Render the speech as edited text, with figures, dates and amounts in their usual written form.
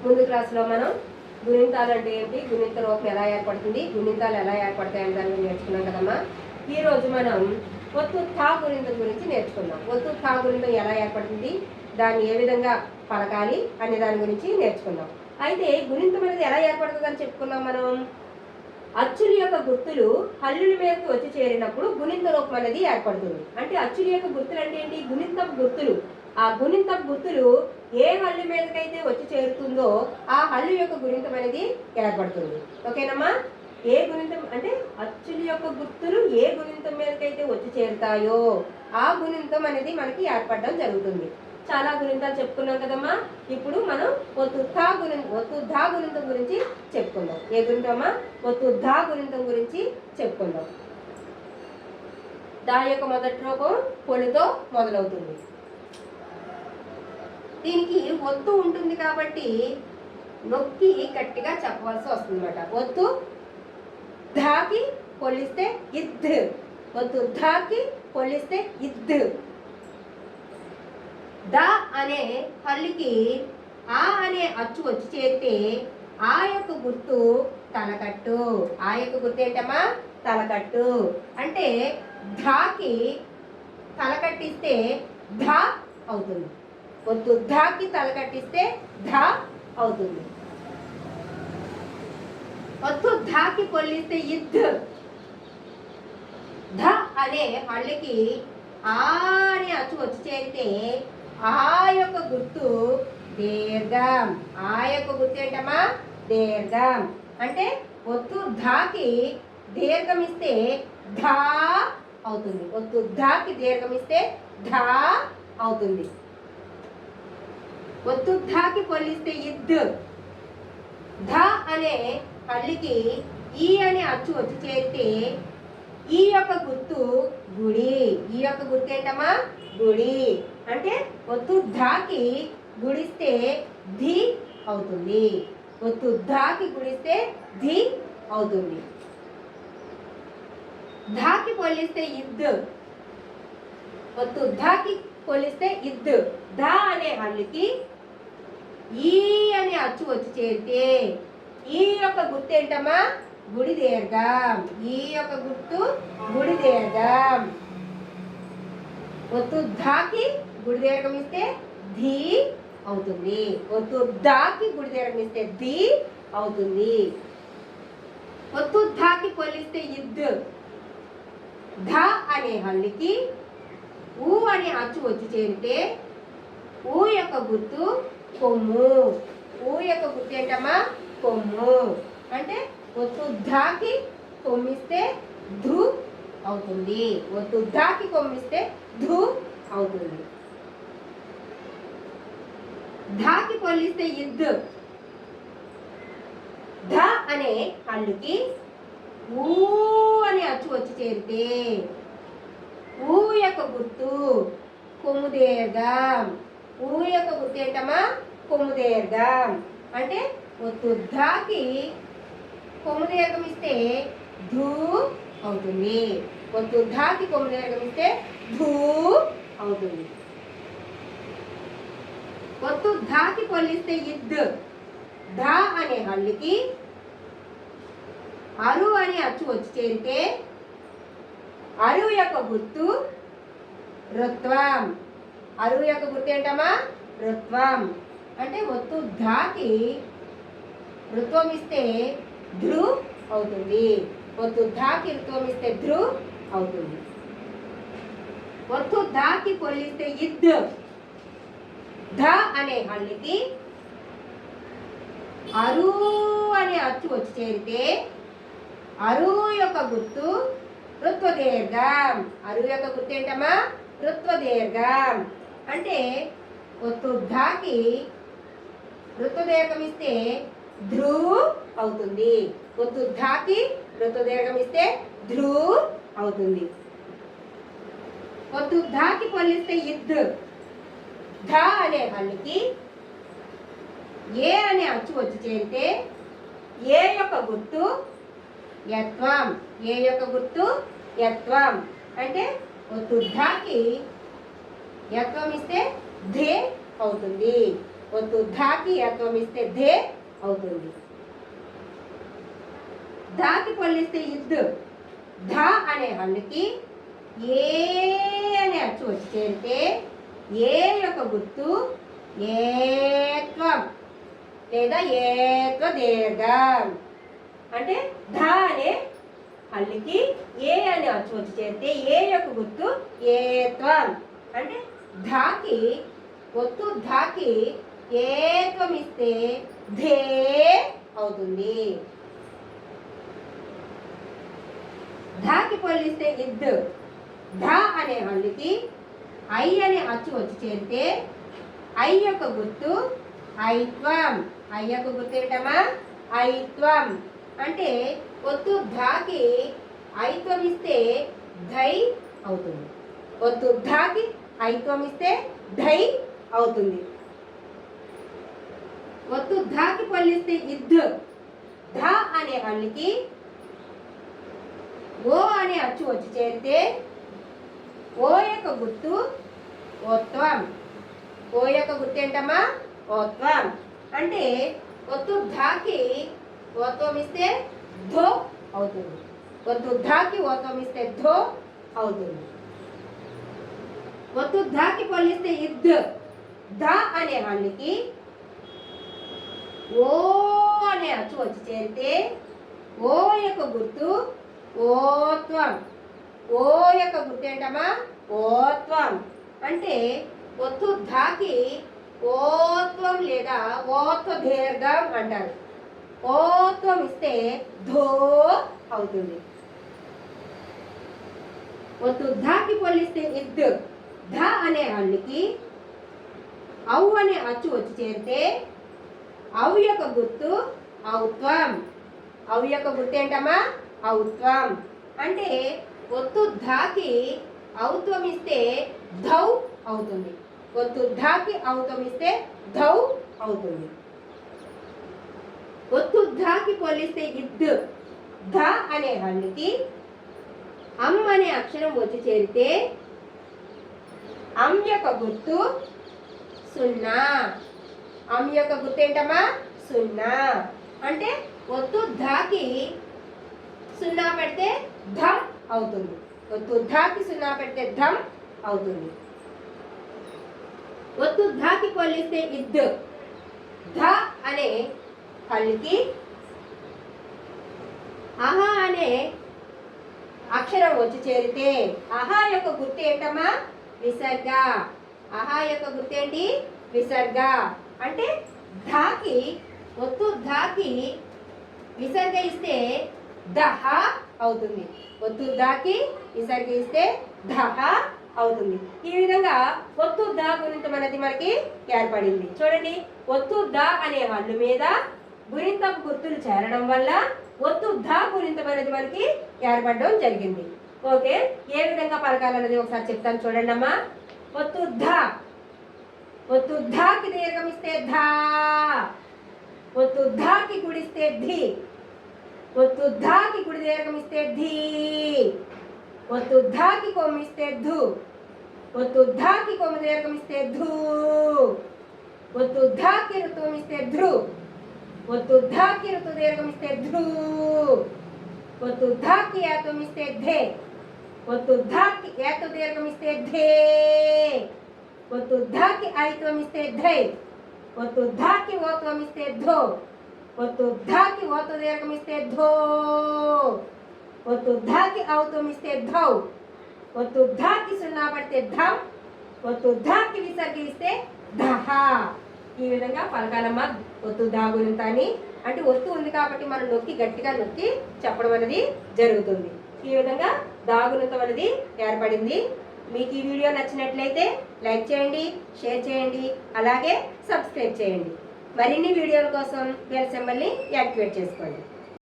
ముందు క్లాస్లో మనం గుణింతాలు అంటే ఏంటి, గుణింత రూపం ఎలా ఏర్పడుతుంది, గుణింతాలు ఎలా ఏర్పడతాయని దాని గురించి నేర్చుకున్నాం కదమ్మా. ఈరోజు మనం ఒత్తు థా గుణింతం గురించి నేర్చుకుందాం. ఒత్తు థా గుణింతం ఎలా ఏర్పడుతుంది, దాన్ని ఏ విధంగా పలకాలి అనే దాని గురించి నేర్చుకుందాం. అయితే గుణింతం అనేది ఎలా ఏర్పడుతుందని చెప్పుకున్నాం మనం. అచ్చుల యొక్క గుర్తులు హల్లుల మీదకి వచ్చి చేరినప్పుడు గుణింత రూపం అనేది ఏర్పడుతుంది. అంటే అచ్చుల యొక్క గుర్తులు అంటే ఏంటి, గుణింతపు గుర్తులు. ఆ గుణింతపు గుర్తులు ఏ హల్లు మీదకైతే వచ్చి చేరుతుందో ఆ హల్లు యొక్క గుణింతం అనేది ఏర్పడుతుంది. ఓకేనమ్మా. ఏ గుణింతం అంటే అచ్చుల యొక్క గుర్తులు ఏ గుణింతం మీదకైతే వచ్చి చేరుతాయో ఆ గుణింతం అనేది మనకి ఏర్పడడం జరుగుతుంది. చాలా గుణింతాలు చెప్పుకున్నాం కదమ్మా. ఇప్పుడు మనం ఒత్తు ధా గుణింతం గురించి చెప్పుకుందాం. ఏ గుణింతమ్మా? ఒత్తు ధా గుణింతం గురించి చెప్పుకుందాం. దా యొక్క మొదటి రూపం పొలితో మొదలవుతుంది. దీనికి ఒత్తు ఉంటుంది కాబట్టి నొక్కి గట్టిగా చెప్పవలసి వస్తుంది అన్నమాట. ఒత్తు ధాకి పొలిస్తే ఇద్, ఒత్తు ధాకి పొలిస్తే ఇద్. ద అనే హల్లుకి ఆ అనే అచ్చు వచ్చి చేరితే ఆ యొక్క గుర్తు తలకట్టు. ఆ యొక్క గుర్తు ఏంటమ్మా? తలకట్టు. అంటే ధాకి తలకట్టిస్తే ధ అవుతుంది. ఒత్తు ధాకి తలకట్టిస్తే ధ అవుతుంది. ఒత్తు ధాకి పొల్లిస్తే ఇద్. ధ అనే హల్లుకి ఆ అనే అచ్చు వచ్చి చేరితే ఆ యొక్క గుర్తు దీర్ఘం. ఆ యొక్క గుర్తు ఏంటమ్మా? దీర్ఘం. అంటే ఒత్తు ధాకి దీర్ఘం ఇస్తే ధా అవుతుంది. ఒత్తు ధాకి దీర్ఘం ఇస్తే ధా అవుతుంది. ఒత్తు ధాకి పొల్లిస్తే ఇద్. ధ అనే హల్లుకి ఈ అనే అచ్చు వచ్చి చేరితే ఈ యొక్క గుర్తు గుడి. ఈ యొక్క గుర్తు ఏంటమ్మా? గుడి. అంటే ఒత్తు ధాకి గుడిస్తే ధి అవుతుంది. ఒత్తు ధాకి గుడిస్తే ధి అవుతుంది. ధాకి పొల్లిస్తే ఇద్. ఒత్తు ధాకి పొల్లిస్తే ఇద్. ధ అనే హల్లుకి ఈ అనే అచ్చు వచ్చి చేరితే ఈ యొక్క గుర్తు ఏంటమ్మా? గుడి దీర్ఘం. ఈ యొక్క గుర్తు గుడి దీర్ఘం. ఒత్తు ధాకి గుడి దీర్ఘం ఇస్తే ధీ అవుతుంది. ఒత్తు ధాకి గుడి దీర్ఘం ఇస్తే ధీ అవుతుంది. ఒత్తు ధాకి పొల్లిస్తే ఇద్. ధ అనే హల్లుకి ఊ అనే అచ్చు వచ్చి చేరితే ఊ యొక్క గుర్తు కొమ్ము. ఊ యొక్క గుర్తు ఏంటమ్మా? కొమ్ము. అంటే ఒత్తు ధాకి కొమ్మిస్తే ధు అవుతుంది. ఒత్తు ధాకి కొమ్మిస్తే ధు అవుతుంది. ధాకి పొల్లిస్తే ఇద్. ధ అనే హల్లుకి ఊ అనే అచ్చు వచ్చి చేరితే ఊ యొక్క గుర్తు కొమ్ము దీర్ఘం. ఊ యొక్క గుర్తు ఏంటమ్మా? కొమ్ము దీర్ఘం. అంటే ఒత్తు ధాకి కొమ్ము దీర్ఘం ఇస్తే ధూ అవుతుంది. ఒత్తు ధాకి కొమ్ము దీర్ఘం ఇస్తే ధూ అవుతుంది. ఒత్తు ధాకి పొల్లిస్తే ఇద్. ధ అనే హల్లుకి అరు అనే అచ్చు వచ్చి చేరితే అరు యొక్క గుర్తు రుత్వం. అరు యొక్క గుర్తు ఏంటమ్మా? రుత్వం. అంటే ఒత్తు ధాకి రుత్వం ఇస్తే ధృ అవుతుంది. ఒత్తు ధాకి రుత్వం ఇస్తే ధృ అవుతుంది. ఒత్తు ధాకి పొల్లిస్తే ఇద్. ధ అనే హల్లుకి అరు అనే అచ్చు వచ్చి చేరితే అరు యొక్క గుర్తు రుత్వ దీర్ఘం. అరు యొక్క గుర్తు ఏంటమ్మా? రుత్వ దీర్ఘం. అంటే ఒత్తు ధాకి రుత్వ దీర్ఘం ఇస్తే ధృ అవుతుంది. ఒత్తు ధాకి రుత్వ దీర్ఘం ఇస్తే ధృ అవుతుంది. ఒత్తు ధాకి పొల్లిస్తే ఇద్. ధ అనే హల్లుకి ఏ అనే అచ్చు వచ్చి చేరితే ఏ యొక్క గుర్తు యత్వం. ఏ యొక్క గుర్తు యత్వం. అంటే ఒత్తు ధాకి యత్వం ఇస్తే ధే అవుతుంది. ఒత్తు ధాకి యత్వం ఇస్తే ధే అవుతుంది. ధాకి పొల్లిస్తే ఇద్దు. ధా అనే హల్లుకి ఏ అనే అచ్చు వచ్చి చేరితే ఏ యొక్క గుర్తు ఏత్వం లేదా ఏత్వ దీర్ఘం. అంటే ధా అనే హల్లుకి ఏ అనే అచ్చు వచ్చి చేరితే ఏ యొక్క గుర్తు ఏత్వం. అంటే ధాకి ఒత్తు ధాకి ఏత్వం ఇస్తే ధే అవుతుంది. ధాకి పొల్లిస్తే ఇద్దు. ధా అనే హల్లుకి ఐ అనే అచ్చు వచ్చి చేరితే ఐ యొక్క గుర్తు ఐత్వం. ఐ యొక్క గుర్తు ఏంటమ్మా? ఐత్వం. అంటే ఒత్తు ధాకి ఐత్వం ఇస్తే ధై అవుతుంది. ఒత్తు ధాకి ఐత్వం ఇస్తే ధై అవుతుంది. ఒత్తు ధాకి పొల్లిస్తే ఇద్దు. ధా అనే హల్లుకి ఓ అనే అచ్చు వచ్చి చేరితే ఓ యొక్క గుర్తు ఓత్వం. ఓ యొక్క గుర్తు ఏంటమ్మా? ఓత్వం. అంటే ఒత్తు ధాకి ఓత్వం ఇస్తే ధో అవుతుంది. ఒత్తు ధాకి ఓత్వం ఇస్తే ధో అవుతుంది. ఒత్తు ధాకి పొల్లిస్తే ఇద్దు. ధా అనే హల్లుకి ఓ అనే అచ్చు వచ్చి చేరితే ఓ యొక్క గుర్తు ఓత్వం. ఓ యొక్క గుర్తు ఏంటమ్మా? ఓత్వం. అంటే ఒత్తు ధాకి ఓత్వం లేదా ఓత్వ దీర్ఘం అంటారు. ఓత్వం ఇస్తే ధో అవుతుంది. ఒత్తు ధాకి పొల్లిస్తే ఇద్దు. ధ అనే హల్లుకి ఔ అనే అచ్చు వచ్చి చేరితే ఔ యొక్క గుర్తు ఔత్వం. ఔ యొక్క గుర్తు ఏంటమ్మా? ఔత్వం. అంటే ఒత్తు ధాకి ఔత్వం ఇస్తే ధౌ అవుతుంది. ఒత్తు ధాకి ఔత్వం ఇస్తే ధౌ అవుతుంది. ఒత్తు ధాకి పొల్లిస్తే ఇద్దు. ధ అనే హల్లుకి అమ్ అనే అక్షరం వచ్చి చేరితే అమ్ యొక్క గుర్తు సున్నా. అమ్ యొక్క గుర్తు ఏంటమ్మా? సున్నా. అంటే ఒత్తు ధాకి సున్నా పెడితే ధమ్ అవుతుంది. ఒత్తు ధాకి సున్నా పెడితే ధమ్ అవుతుంది. ఒత్తు ధాకి పొల్లిస్తే ఇద్దు. ధ అనే హల్లుకి అహా అనే అక్షరం వచ్చి చేరితే అహా యొక్క గుర్తు ఏంటమ్మా? విసర్గ. అహా యొక్క గుర్తు ఏంటి? విసర్గ. అంటే ధాకి ఒత్తు ధాకి విసర్గ ఇస్తే దహ అవుతుంది. ఒత్తు ధాకి విసర్గ ఇస్తే దహ అవుతుంది. ఈ విధంగా ఒత్తు దా గుణింతం అనేది మనకి ఏర్పడింది. చూడండి, ఒత్తు దా అనే హల్లు మీద గుణింతపు గుర్తులు చేరడం వల్ల ఒత్తు దా గుణింతం అనేది మనకి ఏర్పడడం జరిగింది. ఓకే, ఏ విధంగా పలకాలనేది ఒకసారి చెప్తాను చూడండి అమ్మా. ఒత్తు ధా. ఒత్తు ధాకి దీర్ఘం ఇస్తే ధా. ఒత్తు ధాకి గుడిస్తే ధి. ఒత్తు ధాకి గుడి దీర్ఘం ఇస్తే ధీ. ఒత్తు ధాకి కొమ్మిస్తే ధు. ఒత్తు ధాకి కొమ్ము దీర్ఘం ఇస్తే ధూ. ఒత్తు ధాకి ఋతువం ఇస్తే ధృ. ఒత్తు ధాకి ఋతు దీర్ఘం ఇస్తే ధృ. ఒత్తు ధాకి యాతం ఇస్తే ధే. ఒత్తు ధాకి యాత దీర్ఘం ఇస్తే ధే. ఒత్తు ధాకి ఐత్వం ఇస్తే ధై. ఒత్తు ధాకి ఓత్వం ఇస్తే ధో. ఒత్తు ధాకి ఓత్వ దీర్ఘం ఇస్తే ధో. ఒత్తు ధాకి ఔత్వం ఇస్తే ధౌ. ఒత్తు ధాకి సున్నా పడితే ధమ్. ఒత్తు ధాకి విసర్గ ఇస్తే ధహ. ఈ విధంగా పలకాలమ్మ ఒత్తు దా గుణింతాన్ని. అంటే ఒత్తు ఉంది కాబట్టి మనం నొక్కి గట్టిగా నొక్కి చెప్పడం అనేది జరుగుతుంది. ఈ విధంగా దా గుణింతం అనేది ఏర్పడింది. మీకు ఈ వీడియో నచ్చినట్లయితే లైక్ చేయండి, షేర్ చేయండి, అలాగే సబ్స్క్రైబ్ చేయండి. మరిన్ని వీడియోల కోసం బెల్ సింబల్ని యాక్టివేట్ చేసుకోండి.